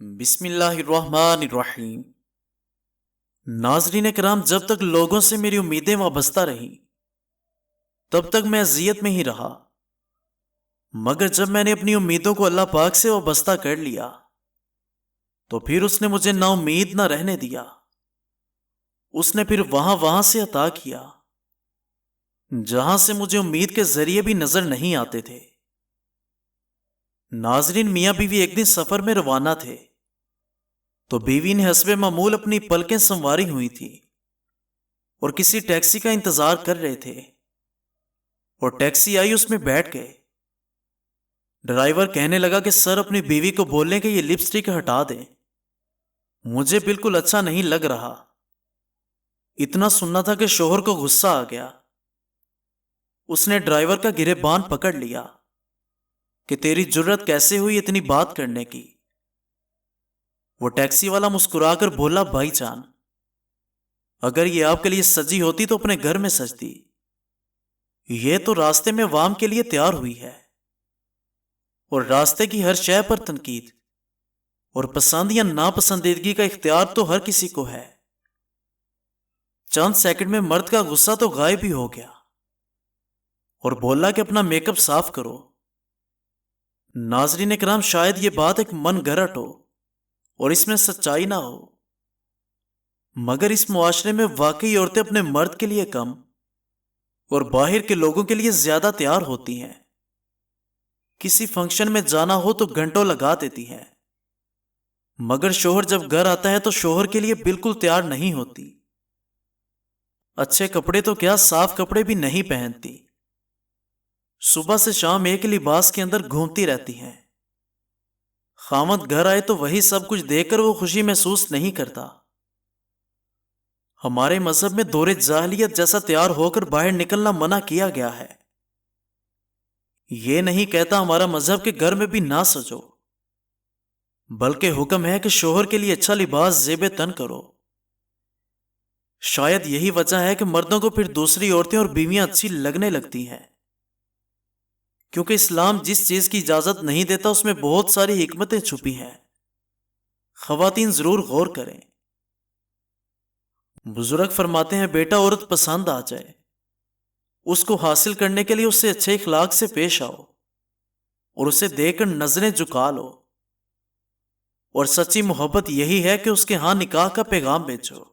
بسم اللہ الرحمن الرحیم۔ ناظرین کرام، جب تک لوگوں سے میری امیدیں وابستہ رہیں تب تک میں اذیت میں ہی رہا، مگر جب میں نے اپنی امیدوں کو اللہ پاک سے وابستہ کر لیا تو پھر اس نے مجھے نا امید نہ رہنے دیا۔ اس نے پھر وہاں سے عطا کیا جہاں سے مجھے امید کے ذریعے بھی نظر نہیں آتے تھے۔ ناظرین، میاں بیوی ایک دن سفر میں روانہ تھے تو بیوی نے حسب معمول اپنی پلکیں سنواری ہوئی تھی اور کسی ٹیکسی کا انتظار کر رہے تھے، اور ٹیکسی آئی، اس میں بیٹھ گئے۔ ڈرائیور کہنے لگا کہ سر، اپنی بیوی کو بولیں کہ یہ لپسٹک ہٹا دیں، مجھے بالکل اچھا نہیں لگ رہا۔ اتنا سننا تھا کہ شوہر کو غصہ آ گیا۔ اس نے ڈرائیور کا گریبان پکڑ لیا کہ تیری جرت کیسے ہوئی اتنی بات کرنے کی؟ وہ ٹیکسی والا مسکرا کر بولا، بھائی جان، اگر یہ آپ کے لیے سجی ہوتی تو اپنے گھر میں سجتی، یہ تو راستے میں عوام کے لیے تیار ہوئی ہے، اور راستے کی ہر شے پر تنقید اور پسند یا ناپسندیدگی کا اختیار تو ہر کسی کو ہے۔ چند سیکنڈ میں مرد کا غصہ تو غائب ہی ہو گیا اور بولا کہ اپنا میک اپ صاف کرو۔ ناظرین کرام، شاید یہ بات ایک من گھڑت ہو اور اس میں سچائی نہ ہو، مگر اس معاشرے میں واقعی عورتیں اپنے مرد کے لیے کم اور باہر کے لوگوں کے لیے زیادہ تیار ہوتی ہیں۔ کسی فنکشن میں جانا ہو تو گھنٹوں لگا دیتی ہیں، مگر شوہر جب گھر آتا ہے تو شوہر کے لیے بالکل تیار نہیں ہوتی۔ اچھے کپڑے تو کیا، صاف کپڑے بھی نہیں پہنتی، صبح سے شام ایک لباس کے اندر گھومتی رہتی ہیں۔ خاوند گھر آئے تو وہی سب کچھ دیکھ کر وہ خوشی محسوس نہیں کرتا۔ ہمارے مذہب میں دور جاہلیت جیسا تیار ہو کر باہر نکلنا منع کیا گیا ہے۔ یہ نہیں کہتا ہمارا مذہب کہ گھر میں بھی نہ سجو، بلکہ حکم ہے کہ شوہر کے لیے اچھا لباس زیب تن کرو۔ شاید یہی وجہ ہے کہ مردوں کو پھر دوسری عورتیں اور بیویاں اچھی لگنے لگتی ہیں، کیونکہ اسلام جس چیز کی اجازت نہیں دیتا اس میں بہت ساری حکمتیں چھپی ہیں۔ خواتین ضرور غور کریں۔ بزرگ فرماتے ہیں، بیٹا عورت پسند آ جائے، اس کو حاصل کرنے کے لیے اس سے اچھے اخلاق سے پیش آؤ اور اسے دیکھ کر نظریں جھکا لو، اور سچی محبت یہی ہے کہ اس کے ہاں نکاح کا پیغام بھیجو۔